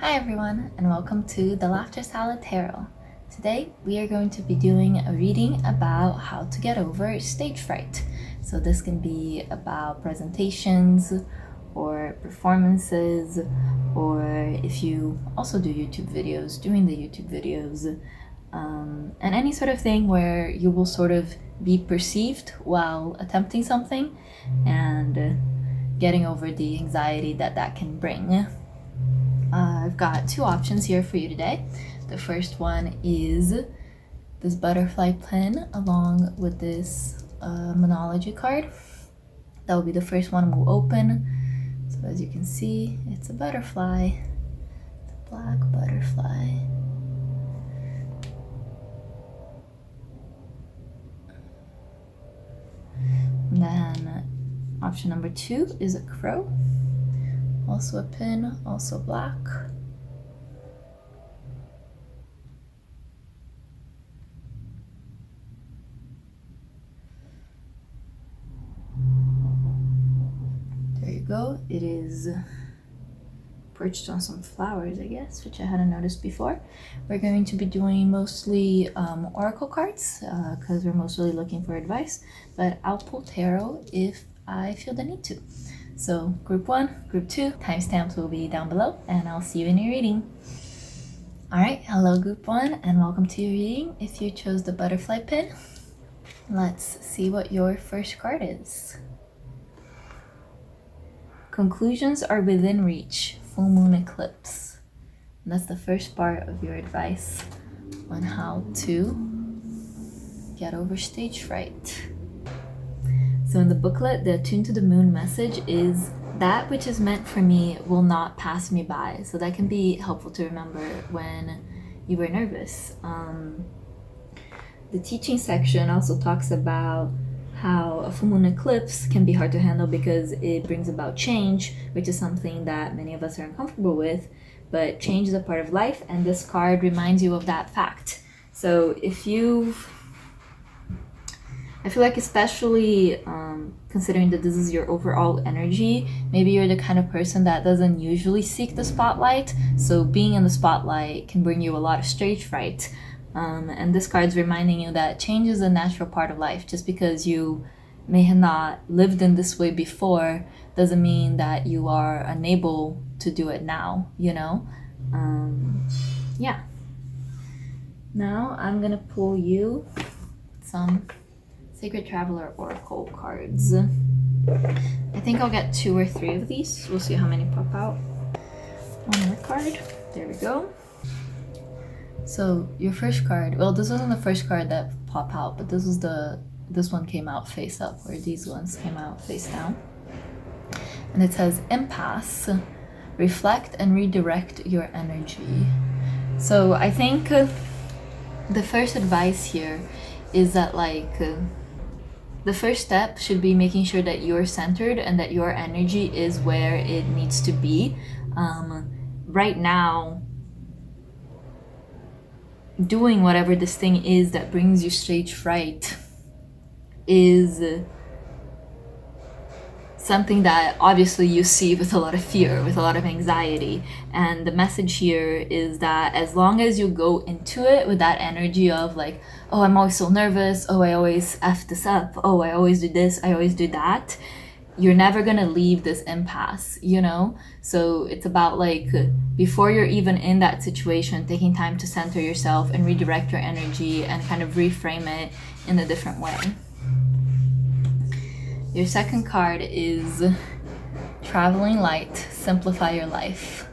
Hi everyone, and welcome to the Laughter Salad Tarot. Today we are going to be doing a reading about how to get over stage fright. So this can be about presentations or performances, or if you also do YouTube videos, doing the YouTube videos, and any sort of thing where you will sort of be perceived while attempting something and getting over the anxiety that can bring. I've got two options here for you today. The first one is this butterfly pin along with this Monology card. That will be the first one we'll open. So as you can see, it's a butterfly. It's a black butterfly. And then option number 2 is a crow. Also a pin, also black. There you go. It is perched on some flowers, I guess, which I hadn't noticed before. We're going to be doing mostly oracle cards because we're mostly looking for advice, but I'll pull tarot if I feel the need to. So group 1, group 2, timestamps will be down below, and I'll see you in your reading. Alright, hello group 1, and welcome to your reading. If you chose the butterfly pin, let's see what your first card is. Conclusions are within reach, full moon eclipse. And that's the first part of your advice on how to get over stage fright. So in the booklet, the Attune to the Moon message is that which is meant for me will not pass me by. So that can be helpful to remember when you were nervous. The teaching section also talks about how a full moon eclipse can be hard to handle because it brings about change, which is something that many of us are uncomfortable with, but change is a part of life, and this card reminds you of that fact. So if I feel like especially considering that this is your overall energy, maybe you're the kind of person that doesn't usually seek the spotlight, so being in the spotlight can bring you a lot of stage fright. And this card's reminding you that change is a natural part of life. Just because you may have not lived in this way before doesn't mean that you are unable to do it now, you know? Yeah. Now I'm gonna pull you some Sacred Traveler Oracle cards. I think I'll get 2 or 3 of these. We'll see how many pop out. One more card. There we go. So your first card, well, this wasn't the first card that popped out, but this one came out face up, or these ones came out face down. And it says impasse, reflect and redirect your energy. So I think the first advice here is that the first step should be making sure that you're centered and that your energy is where it needs to be. Right now, doing whatever this thing is that brings you stage fright is something that obviously you see with a lot of fear, with a lot of anxiety. And the message here is that as long as you go into it with that energy of like, oh, I'm always so nervous, oh, I always F this up, oh, I always do this, I always do that, you're never gonna leave this impasse, you know? So it's about like, before you're even in that situation, taking time to center yourself and redirect your energy and kind of reframe it in a different way. Your second card is Traveling Light, Simplify Your Life.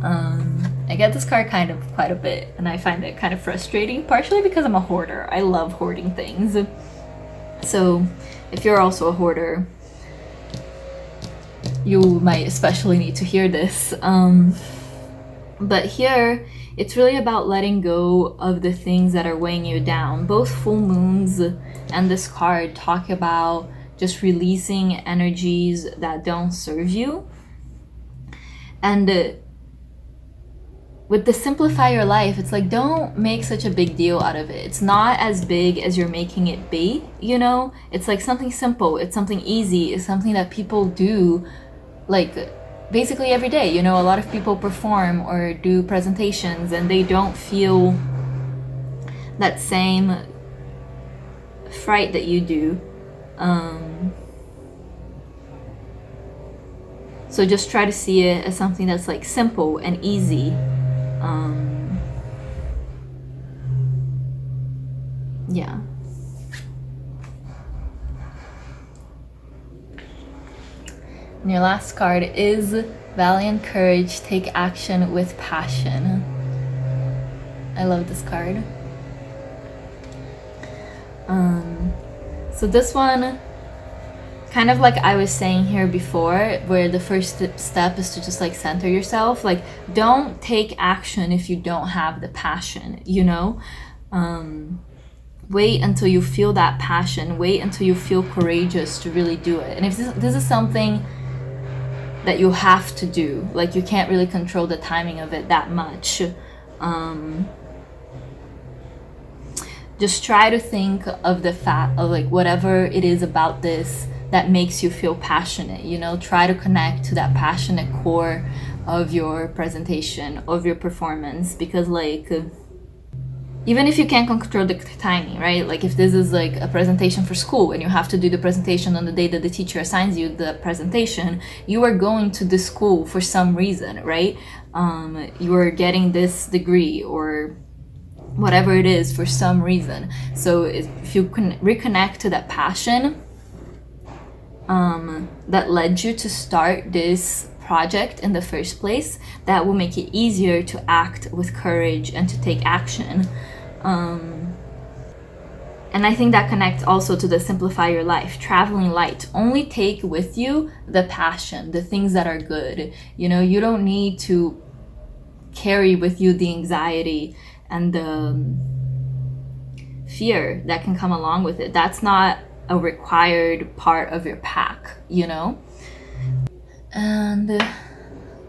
I get this card kind of quite a bit, and I find it kind of frustrating, partially because I'm a hoarder. I love hoarding things. So if you're also a hoarder, you might especially need to hear this. But here, it's really about letting go of the things that are weighing you down. Both full moons and this card talk about just releasing energies that don't serve you. And with the simplify your life, it's like, don't make such a big deal out of it. It's not as big as you're making it be, you know? It's like something simple, it's something easy, it's something that people do like basically every day. You know, a lot of people perform or do presentations and they don't feel that same fright that you do. So just try to see it as something that's like simple and easy. Yeah. And your last card is Valiant Courage, Take Action with Passion. I love this card. So this one, kind of like I was saying here before, where the first step is to just like center yourself. Like, don't take action if you don't have the passion, you know? Wait until you feel that passion. Wait until you feel courageous to really do it. And if this is something that you have to do, like you can't really control the timing of it that much, just try to think of the fact of like whatever it is about this that makes you feel passionate, you know? Try to connect to that passionate core of your presentation, of your performance, because like, even if you can't control the timing, right? Like if this is like a presentation for school and you have to do the presentation on the day that the teacher assigns you the presentation, you are going to the school for some reason, right? You are getting this degree or whatever it is for some reason. So if you can reconnect to that passion that led you to start this project in the first place, that will make it easier to act with courage and to take action. And I think that connects also to the simplify your life, traveling light. Only take with you the passion, the things that are good. You know, you don't need to carry with you the anxiety and the fear that can come along with it. That's not a required part of your pack, you know? And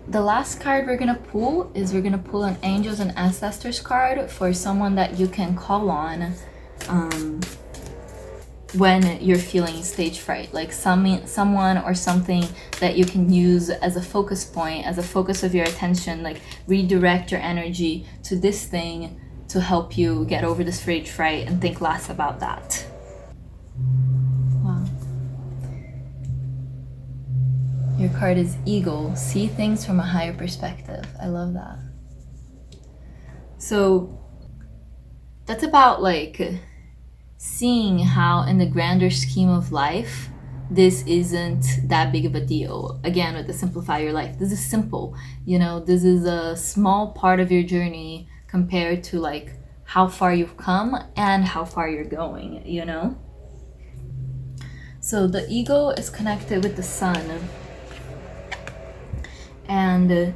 the last card we're gonna pull is we're gonna pull an Angels and Ancestors card for someone that you can call on when you're feeling stage fright, like someone or something that you can use as a focus point, as a focus of your attention, like redirect your energy to this thing to help you get over the stage fright and think less about that. Wow. Your card is Eagle, see things from a higher perspective. I love that. So that's about like seeing how in the grander scheme of life, this isn't that big of a deal. Again, with the simplify your life, this is simple, you know, this is a small part of your journey compared to like how far you've come and how far you're going, you know? So the Eagle is connected with the sun, and the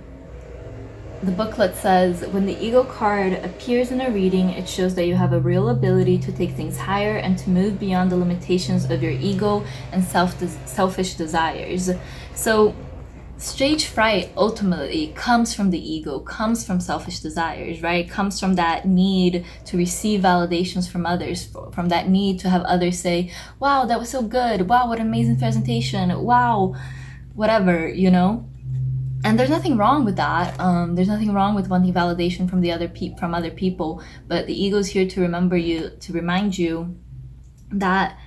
booklet says, when the Eagle card appears in a reading, it shows that you have a real ability to take things higher and to move beyond the limitations of your ego and selfish desires. So stage fright ultimately comes from the ego, comes from selfish desires, right? Comes from that need to receive validations from others, from that need to have others say, wow, that was so good. Wow, what an amazing presentation. Wow, whatever, you know? And there's nothing wrong with that. There's nothing wrong with wanting validation from from other people. But the ego is here to remind you that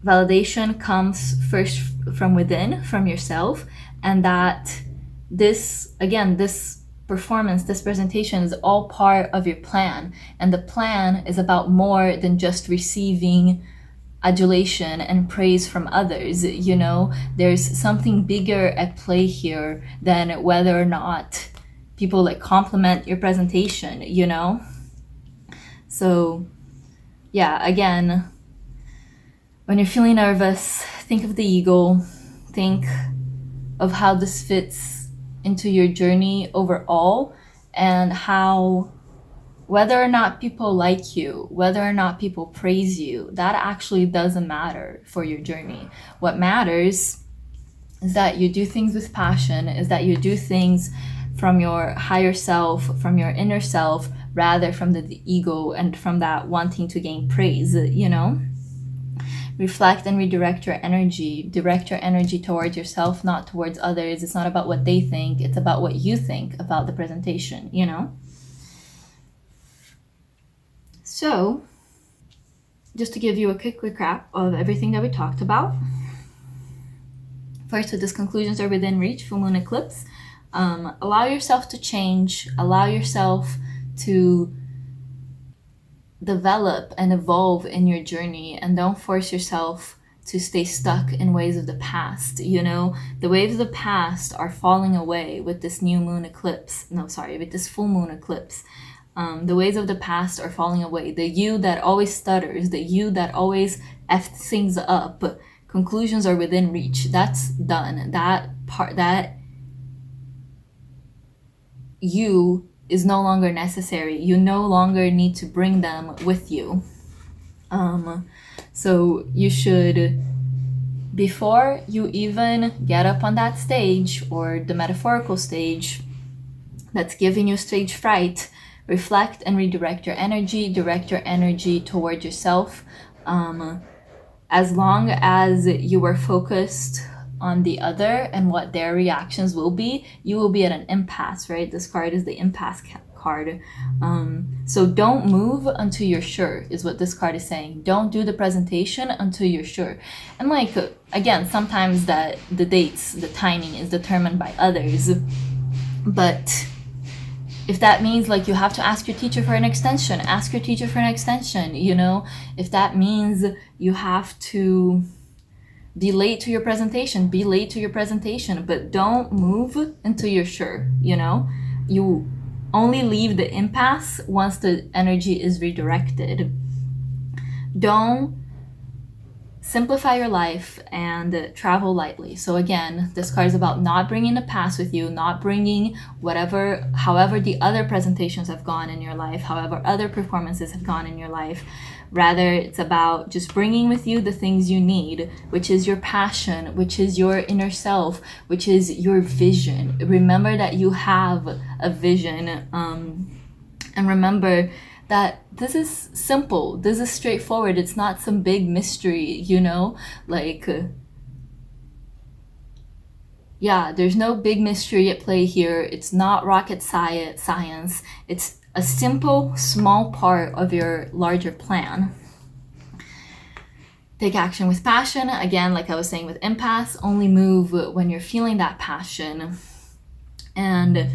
validation comes first from within, from yourself, and that this performance, this presentation is all part of your plan. And the plan is about more than just receiving adulation and praise from others, you know? There's something bigger at play here than whether or not people like compliment your presentation, you know? So yeah, again, when you're feeling nervous, think of the Eagle, think of how this fits into your journey overall, and how whether or not people like you, whether or not people praise you, that actually doesn't matter for your journey. What matters is that you do things with passion, is that you do things from your higher self, from your inner self, rather from the ego and from that wanting to gain praise, you know? reflect and redirect your energy. Direct your energy towards yourself, not towards others. It's not about what they think, it's about what you think about the presentation, you know? So, just to give you a quick recap of everything that we talked about. First, with this conclusions are within reach, full moon eclipse. Allow yourself to change, allow yourself to develop and evolve in your journey, and don't force yourself to stay stuck in ways of the past. You know, the waves of the past are falling away with this new moon eclipse. With this full moon eclipse. The ways of the past are falling away. The you that always stutters, the you that always F things up, conclusions are within reach. That's done. That you is no longer necessary. You no longer need to bring them with you. So you should, before you even get up on that stage or the metaphorical stage that's giving you stage fright, reflect and redirect your energy. Direct your energy toward yourself. As long as you are focused on the other and what their reactions will be, you will be at an impasse, right? This card is the impasse card. So don't move until you're sure, is what this card is saying. Don't do the presentation until you're sure. And like, again, sometimes that the dates, the timing is determined by others. But if that means like you have to ask your teacher for an extension, ask your teacher for an extension, you know? If that means you have to be late to your presentation, be late to your presentation, but don't move until you're sure, you know? You only leave the impasse once the energy is redirected. Don't simplify your life and travel lightly. So again, this card is about not bringing the past with you, not bringing however the other presentations have gone in your life, however other performances have gone in your life. Rather, it's about just bringing with you the things you need, which is your passion, which is your inner self, which is your vision. Remember that you have a vision, and remember that this is simple, this is straightforward, it's not some big mystery, you know? Like, yeah, there's no big mystery at play here. It's not rocket science. It's a simple, small part of your larger plan. Take action with passion. Again, like I was saying with impasse, only move when you're feeling that passion. And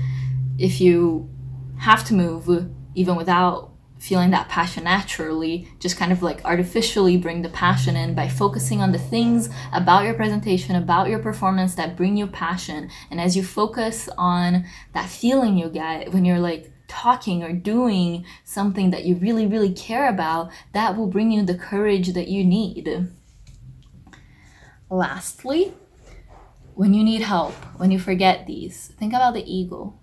if you have to move, even without feeling that passion naturally, just kind of like artificially bring the passion in by focusing on the things about your presentation, about your performance that bring you passion. And as you focus on that feeling you get when you're like talking or doing something that you really, really care about, that will bring you the courage that you need. Lastly, when you need help, when you forget these, think about the ego.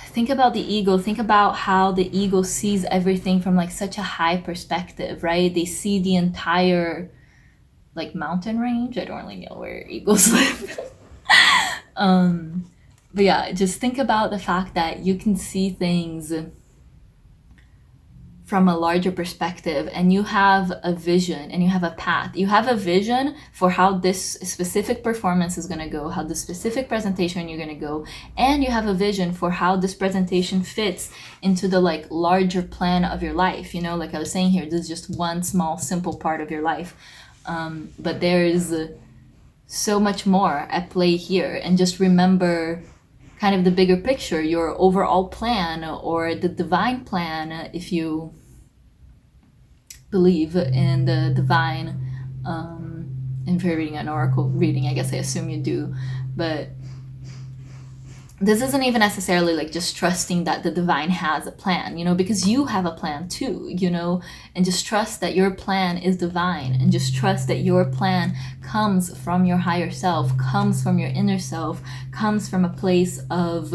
Think about the ego. Think about how the ego sees everything from like such a high perspective, right? They see the entire like mountain range. I don't really know where eagles live. But yeah, just think about the fact that you can see things from a larger perspective, and you have a vision and you have a path. You have a vision for how this specific performance is going to go, how the specific presentation you're going to go, and you have a vision for how this presentation fits into the like larger plan of your life. You know, like I was saying here, this is just one small simple part of your life, but there's so much more at play here. And just remember kind of the bigger picture, your overall plan, or the divine plan, if you believe in the divine. And if you're reading an oracle reading, I guess I assume you do. But this isn't even necessarily like just trusting that the divine has a plan, you know, because you have a plan too, you know, and just trust that your plan is divine, and just trust that your plan comes from your higher self, comes from your inner self, comes from a place of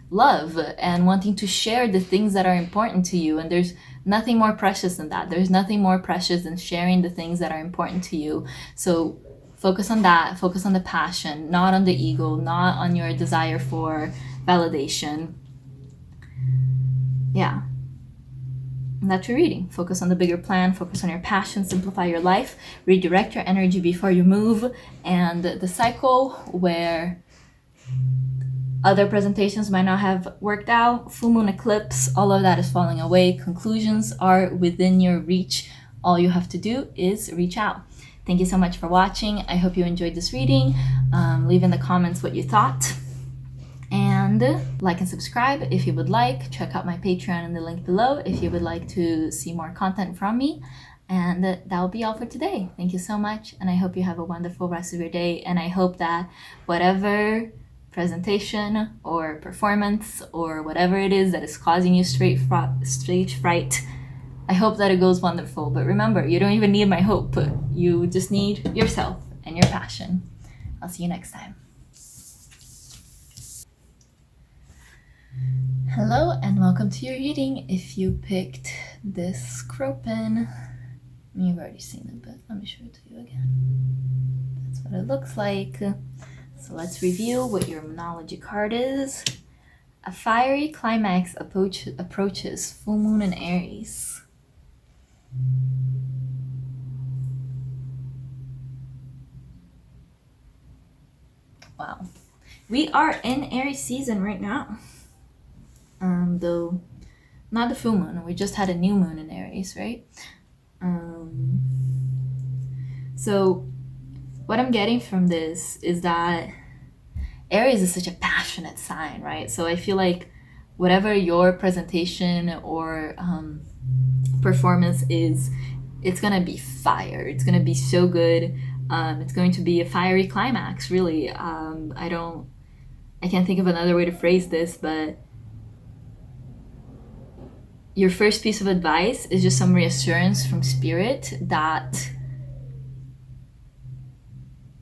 love and wanting to share the things that are important to you. And there's nothing more precious than that. There's nothing more precious than sharing the things that are important to you. So focus on that. Focus on the passion, not on the ego, not on your desire for validation. Yeah. And that's your reading. Focus on the bigger plan, focus on your passion, simplify your life, redirect your energy before you move. And the cycle where other presentations might not have worked out, full moon eclipse, all of that is falling away. Conclusions are within your reach. All you have to do is reach out. Thank you so much for watching. I hope you enjoyed this reading. Leave in the comments what you thought. And like and subscribe if you would like. Check out my Patreon in the link below if you would like to see more content from me. And that will be all for today. Thank you so much. And I hope you have a wonderful rest of your day. And I hope that whatever presentation or performance or whatever it is that is causing you stage fright, I hope that it goes wonderful. But remember, you don't even need my hope. You just need yourself and your passion. I'll see you next time. Hello and welcome to your reading. If you picked this crow pen, you've already seen it, but let me show it to you again. That's what it looks like. So let's review what your Monology card is. A fiery climax approaches full moon in Aries. Wow. We are in Aries season right now. Though not the full moon, we just had a new moon in Aries, right? So what I'm getting from this is that Aries is such a passionate sign, right? So I feel like whatever your presentation or performance is, it's gonna be fire. It's gonna be so good. It's going to be a fiery climax, really. I can't think of another way to phrase this, but your first piece of advice is just some reassurance from spirit that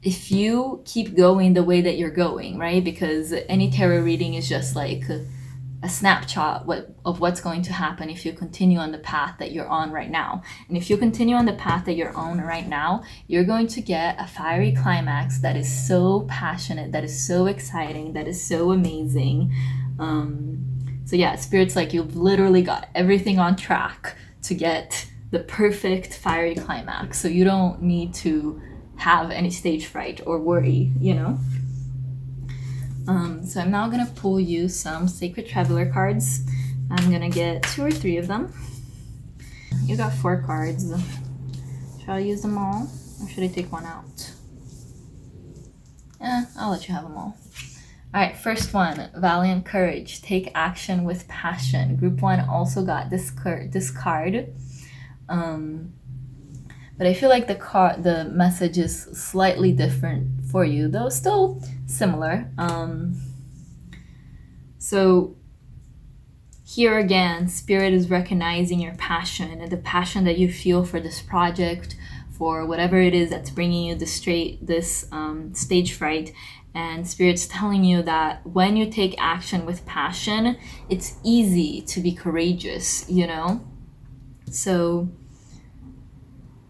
if you keep going the way that you're going, right? Because any tarot reading is just like a snapshot of what's going to happen if you continue on the path that you're on right now. And if you continue on the path that you're on right now, you're going to get a fiery climax that is so passionate, that is so exciting, that is so amazing. So yeah, Spirit's like, you've literally got everything on track to get the perfect fiery climax. So you don't need to have any stage fright or worry, you know? So I'm now gonna pull you some Sacred Traveler cards. I'm gonna get 2 or 3 of them. You got 4 cards. Should I use them all? Or should I take one out? I'll let you have them all. All right, first one, Valiant Courage. Take action with passion. Group 1 also got this card. But I feel like the message is slightly different for you, though still similar. So here again, Spirit is recognizing your passion and the passion that you feel for this project, for whatever it is that's bringing you this stage fright. And Spirit's telling you that when you take action with passion, it's easy to be courageous, you know? So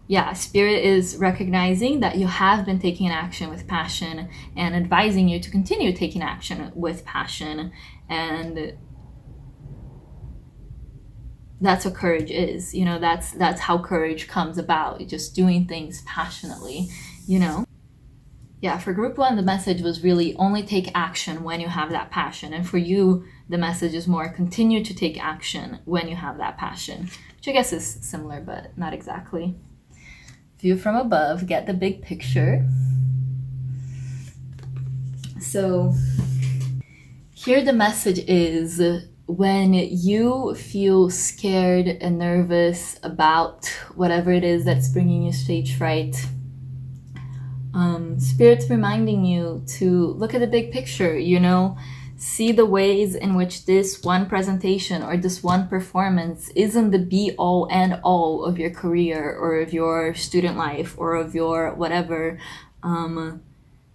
yeah, Spirit is recognizing that you have been taking action with passion and advising you to continue taking action with passion. And that's what courage is, you know, that's how courage comes about, just doing things passionately, you know? Yeah, for group 1, the message was really only take action when you have that passion. And for you, the message is more continue to take action when you have that passion, which I guess is similar, but not exactly. View from above, get the big picture. So here the message is when you feel scared and nervous about whatever it is that's bringing you stage fright, Spirit's reminding you to look at the big picture, you know, see the ways in which this one presentation or this one performance isn't the be-all and all of your career or of your student life or of your whatever.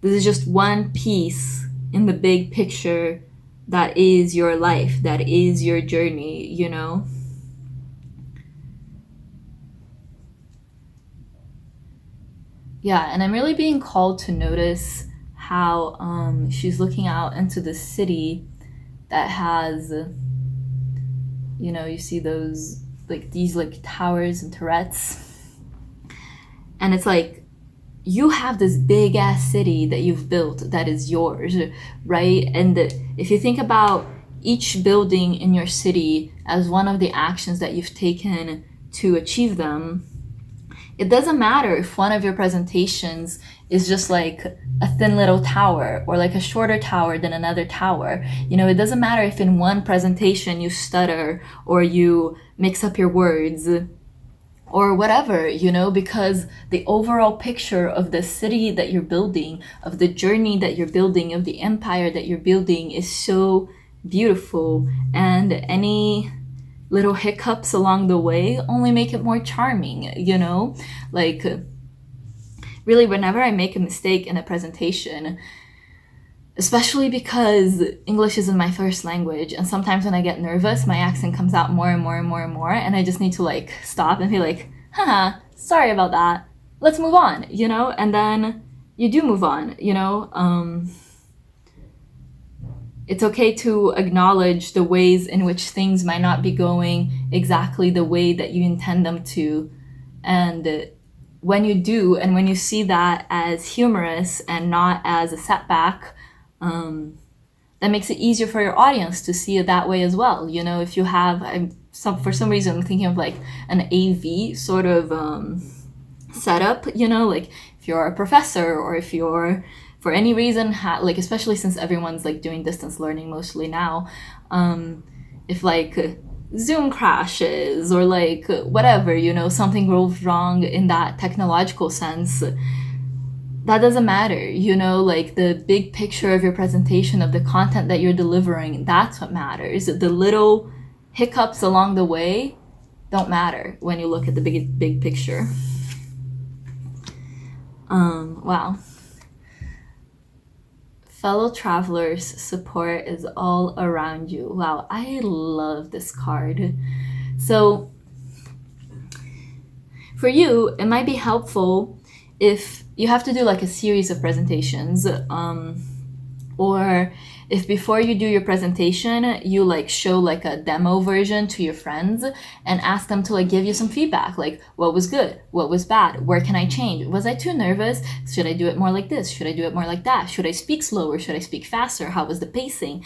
This is just one piece in the big picture that is your life, that is your journey, you know? Yeah, and I'm really being called to notice how she's looking out into the city that has, you know, you see those like these like towers and turrets, and it's like you have this big ass city that you've built that is yours, right? And if you think about each building in your city as one of the actions that you've taken to achieve them, it doesn't matter if one of your presentations is just like a thin little tower or like a shorter tower than another tower. You know, it doesn't matter if in one presentation you stutter or you mix up your words or whatever, you know, because the overall picture of the city that you're building, of the journey that you're building, of the empire that you're building is so beautiful, and any little hiccups along the way only make it more charming, you know? Like, really, whenever I make a mistake in a presentation, especially because English isn't my first language, and sometimes when I get nervous, my accent comes out more and more and more and more, and I just need to like stop and be like, haha, sorry about that, let's move on, you know? And then you do move on, you know? It's okay to acknowledge the ways in which things might not be going exactly the way that you intend them to. And when you do, and when you see that as humorous and not as a setback, that makes it easier for your audience to see it that way as well. You know, if you have, for some reason, I'm thinking of like an AV sort of setup, you know, like if you're a professor or if you're, for any reason, like especially since everyone's like doing distance learning mostly now, if like Zoom crashes or like whatever, you know, something goes wrong in that technological sense, that doesn't matter, you know, like the big picture of your presentation, of the content that you're delivering, that's what matters. The little hiccups along the way don't matter when you look at the big picture. Wow. Fellow travelers, support is all around you. Wow, I love this card. So for you, it might be helpful if you have to do like a series of presentations, or if before you do your presentation, you like show like a demo version to your friends and ask them to like give you some feedback, like what was good, what was bad, where can I change? Was I too nervous? Should I do it more like this? Should I do it more like that? Should I speak slower? Should I speak faster? How was the pacing?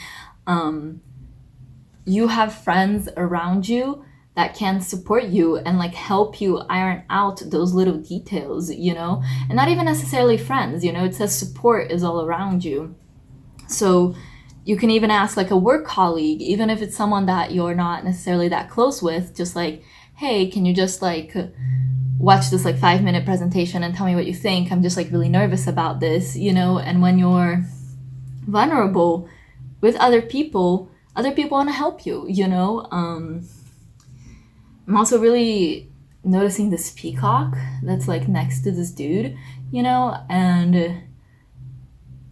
You have friends around you that can support you and like help you iron out those little details, you know? And not even necessarily friends, you know, it says support is all around you. So you can even ask like a work colleague, even if it's someone that you're not necessarily that close with, just like, hey, can you just like watch this like 5-minute presentation and tell me what you think? I'm just like really nervous about this, you know? And when you're vulnerable with other people want to help you, you know? I'm also really noticing this peacock that's like next to this dude, you know? And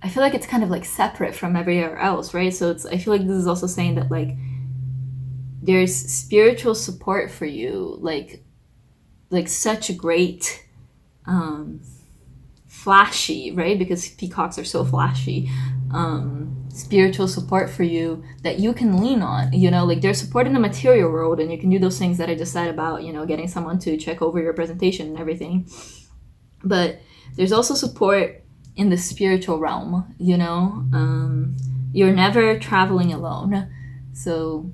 I feel like it's kind of like separate from everywhere else, right? So I feel like this is also saying that like there's spiritual support for you, like such great, flashy, right? Because peacocks are so flashy, spiritual support for you that you can lean on, you know, like there's support in the material world and you can do those things that I just said about, you know, getting someone to check over your presentation and everything. But there's also support in the spiritual realm, you know? You're never traveling alone. So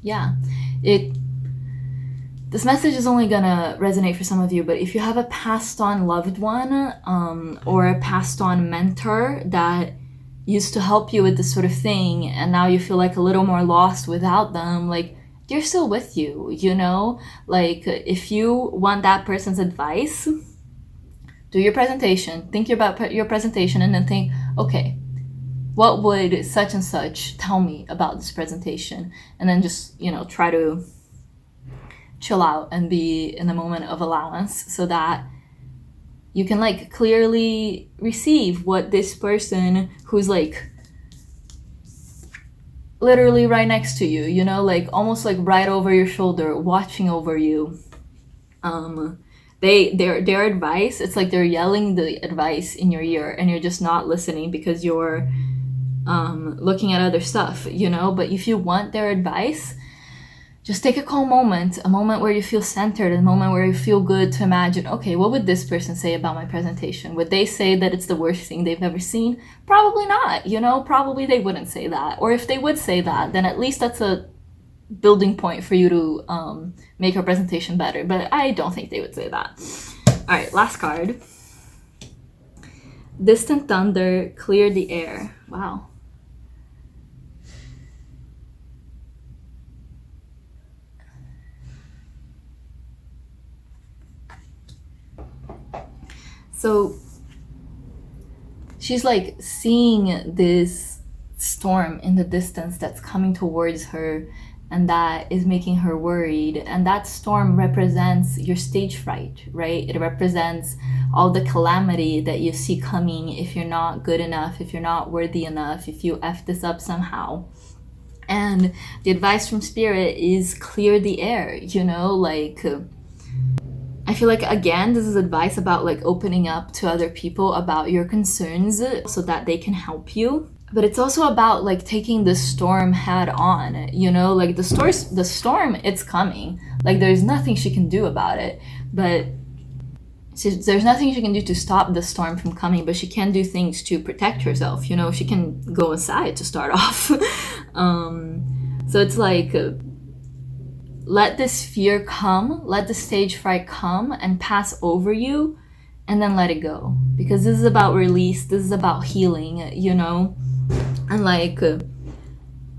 yeah, this message is only gonna resonate for some of you, but if you have a passed on loved one, or a passed on mentor that used to help you with this sort of thing, and now you feel like a little more lost without them, like they're still with you, you know? Like if you want that person's advice, do your presentation, think about your presentation, and then think, okay, what would such and such tell me about this presentation? And then just, you know, try to chill out and be in the moment of allowance so that you can like clearly receive what this person who's like literally right next to you, you know, like almost like right over your shoulder, watching over you, their advice, it's like they're yelling the advice in your ear and you're just not listening because you're looking at other stuff, you know? But if you want their advice, just take a calm moment, a moment where you feel centered, a moment where you feel good to imagine, okay, what would this person say about my presentation? Would they say that it's the worst thing they've ever seen? Probably not, you know, probably they wouldn't say that. Or if they would say that, then at least that's a building point for you to make your presentation better. But I don't think they would say that. All right, last card. Distant thunder, clear the air. Wow. So she's like seeing this storm in the distance that's coming towards her, and that is making her worried. And that storm represents your stage fright, right? It represents all the calamity that you see coming if you're not good enough, if you're not worthy enough, if you F this up somehow. And the advice from Spirit is clear the air, you know, like I feel like, again, this is advice about like opening up to other people about your concerns so that they can help you. But it's also about like taking the storm head on, you know, like the storm, it's coming. Like there's nothing she can do about it, but there's nothing she can do to stop the storm from coming, but she can do things to protect herself. You know, she can go inside to start off. So it's like, let this fear come, let the stage fright come and pass over you, and then let it go. Because this is about release, this is about healing, you know? And like,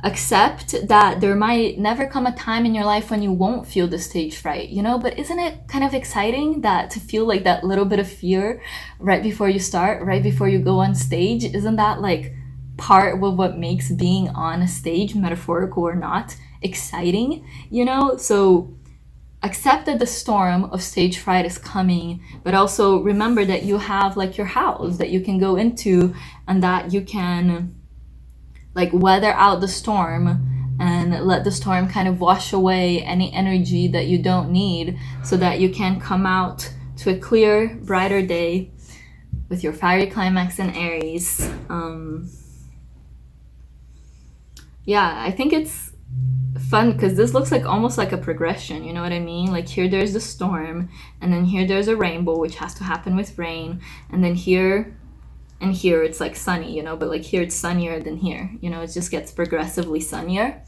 accept that there might never come a time in your life when you won't feel the stage fright, you know? But isn't it kind of exciting that to feel like that little bit of fear right before you start, right before you go on stage? Isn't that like part of what makes being on a stage, metaphorical or not, exciting, you know? So accept that the storm of stage fright is coming, but also remember that you have like your house that you can go into, and that you can like weather out the storm and let the storm kind of wash away any energy that you don't need, so that you can come out to a clear, brighter day with your fiery climax in Aries. Yeah, I think it's fun because this looks like almost like a progression, you know what I mean? Like here there's the storm, and then here there's a rainbow, which has to happen with rain, and then here and here it's like sunny, you know, but like here it's sunnier than here, you know, it just gets progressively sunnier.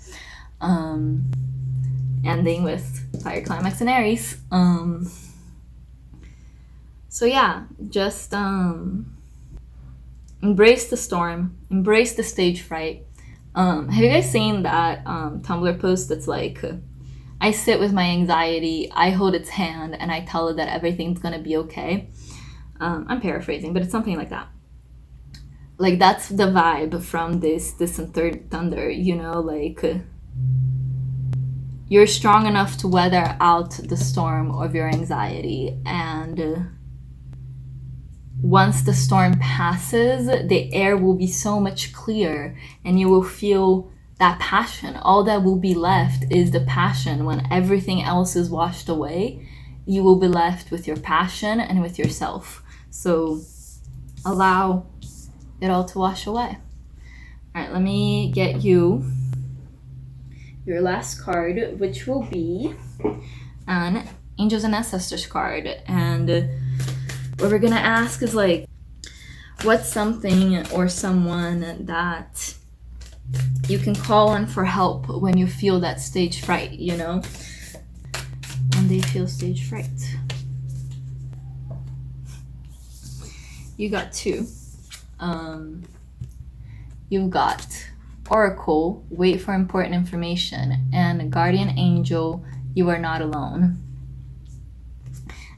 Ending with fire climax in Aries. So yeah, just embrace the storm, embrace the stage fright. Have you guys seen that Tumblr post that's like, I sit with my anxiety, I hold its hand, and I tell it that everything's gonna be okay? I'm paraphrasing, but it's something like that. Like that's the vibe from this Distant Thunder, you know, like you're strong enough to weather out the storm of your anxiety, and once the storm passes, the air will be so much clearer, and you will feel that passion. All that will be left is the passion. When everything else is washed away, you will be left with your passion and with yourself. So allow it all to wash away. All right, let me get you your last card, which will be an Angels and Ancestors card. And what we're gonna ask is like, what's something or someone that you can call on for help when you feel that stage fright, you know? When they feel stage fright. You got two. You've got Oracle, wait for important information, and Guardian Angel, you are not alone.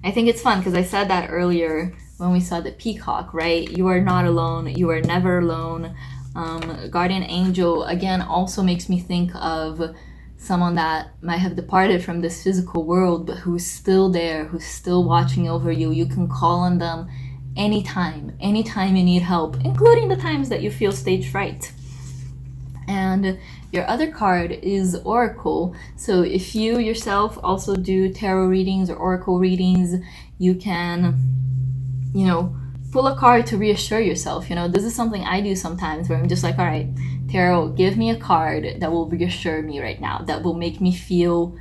I think it's fun because I said that earlier when we saw the peacock, right? You are not alone, you are never alone. Guardian Angel, again, also makes me think of someone that might have departed from this physical world, but who's still there, who's still watching over you. You can call on them anytime you need help, including the times that you feel stage fright. And your other card is Oracle. So if you yourself also do tarot readings or oracle readings, you can, you know, pull a card to reassure yourself. You know, this is something I do sometimes where I'm just like, all right, tarot, give me a card that will reassure me right now, that will make me feel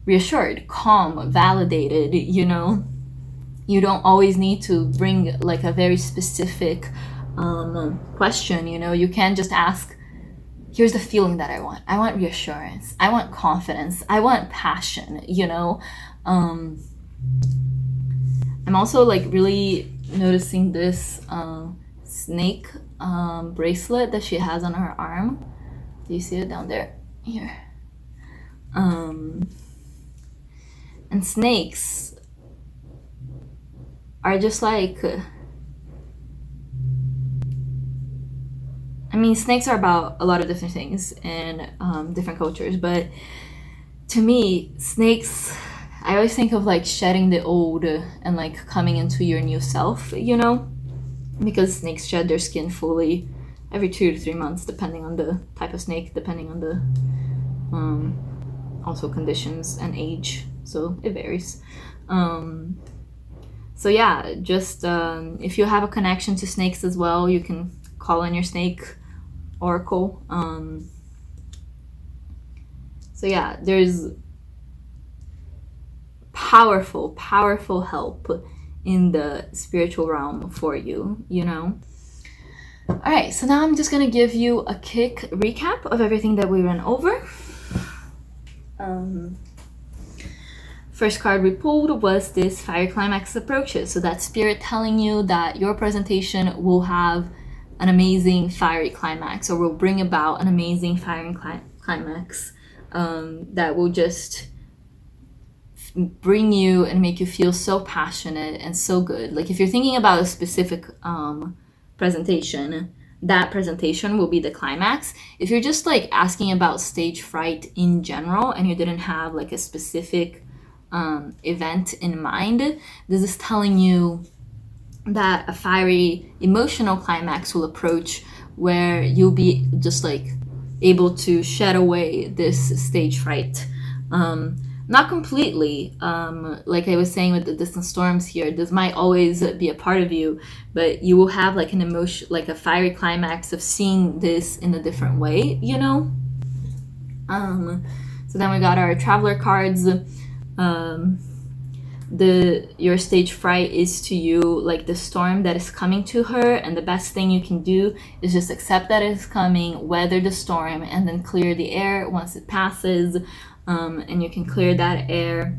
reassured, calm, validated. You know, you don't always need to bring like a very specific question. You know, you can just ask, here's the feeling that I want. I want reassurance. I want confidence. I want passion, you know? I'm also like really noticing this snake bracelet that she has on her arm. Do you see it down there? Here. And snakes are just like, I mean, snakes are about a lot of different things in different cultures, but to me, snakes, I always think of like shedding the old and like coming into your new self, you know? Because snakes shed their skin fully every 2 to 3 months, depending on the type of snake, depending on the also conditions and age, so it varies. So yeah, just if you have a connection to snakes as well, you can call on your snake oracle. So yeah, there's powerful help in the spiritual realm for you, you know? All right, so now I'm just gonna give you a quick recap of everything that we went over. First card we pulled was this fire climax approaches. So that's spirit telling you that your presentation will have an amazing fiery climax, or will bring about an amazing fiery climax that will just bring you and make you feel so passionate and so good. Like if you're thinking about a specific presentation, that presentation will be the climax. If you're just like asking about stage fright in general and you didn't have like a specific event in mind, this is telling you that a fiery emotional climax will approach where you'll be just like able to shed away this stage fright. Not completely, like I was saying with the distant storms here, this might always be a part of you, but you will have like an emotion, like a fiery climax of seeing this in a different way, you know? So then we got our traveler cards. Your stage fright is to you like the storm that is coming to her, and the best thing you can do is just accept that it's coming, weather the storm, and then clear the air once it passes. And you can clear that air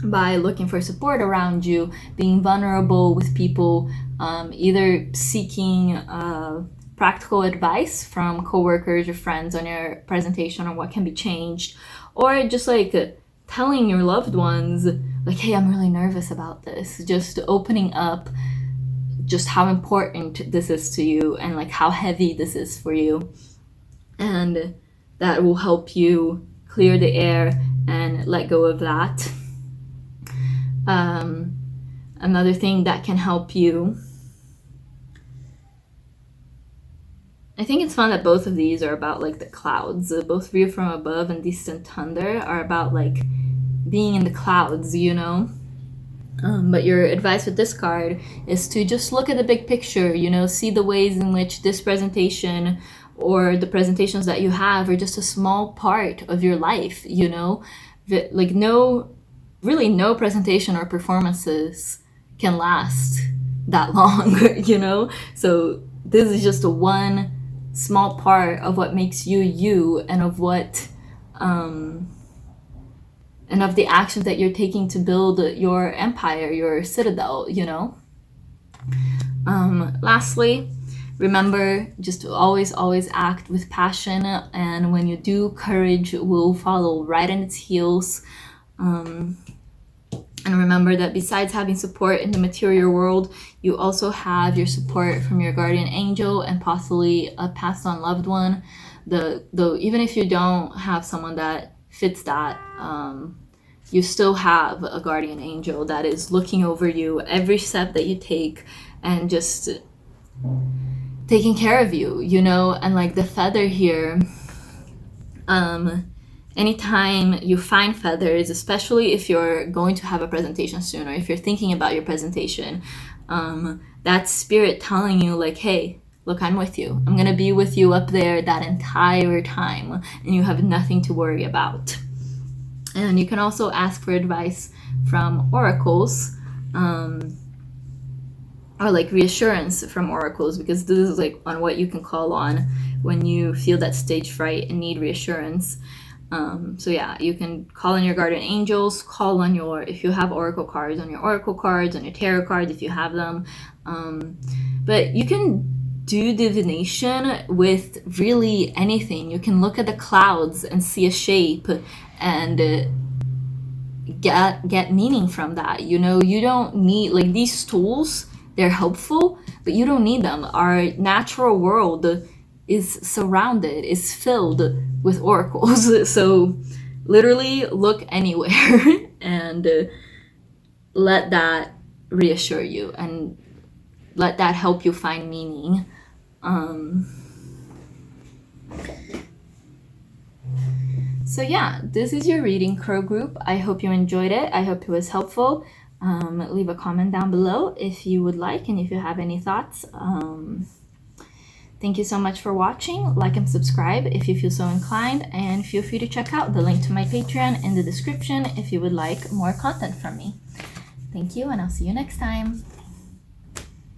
by looking for support around you, being vulnerable with people, either seeking practical advice from coworkers or friends on your presentation on what can be changed, or just like telling your loved ones like, hey, I'm really nervous about this, just opening up just how important this is to you and like how heavy this is for you, and that will help you clear the air and let go of that. Another thing that can help you, I think it's fun that both of these are about like the clouds. Both View from Above and Distant Thunder are about like being in the clouds, you know? But your advice with this card is to just look at the big picture, you know, see the ways in which this presentation or the presentations that you have are just a small part of your life, you know? Like no presentation or performances can last that long, you know? So this is just a one small part of what makes you you, and of what and of the actions that you're taking to build your empire, your citadel, you know? Lastly, remember just to always act with passion, and when you do, courage will follow right in its heels. And remember that besides having support in the material world, you also have your support from your guardian angel and possibly a passed on loved one. Though even if you don't have someone that fits that, you still have a guardian angel that is looking over you every step that you take and just taking care of you, you know? And like the feather here, anytime you find feathers, especially if you're going to have a presentation soon, or if you're thinking about your presentation, That's spirit telling you like, hey, look, I'm with you. I'm gonna be with you up there that entire time, and you have nothing to worry about. And you can also ask for advice from oracles, or like reassurance from oracles, because this is like on what you can call on when you feel that stage fright and need reassurance. So yeah, you can call on your guardian angels, call on your, if you have oracle cards, on your oracle cards, on your tarot cards if you have them. But you can do divination with really anything. You can look at the clouds and see a shape and get meaning from that. You know, you don't need, like, these tools, they're helpful, but you don't need them. Our natural world is surrounded, is filled with oracles. So literally look anywhere and let that reassure you and let that help you find meaning. So yeah, this is your reading, Crow Group. I hope you enjoyed it. I hope it was helpful. Leave a comment down below if you would like, and if you have any thoughts. Thank you so much for watching. Like and subscribe if you feel so inclined, and feel free to check out the link to my Patreon in the description if you would like more content from me. Thank you, and I'll see you next time.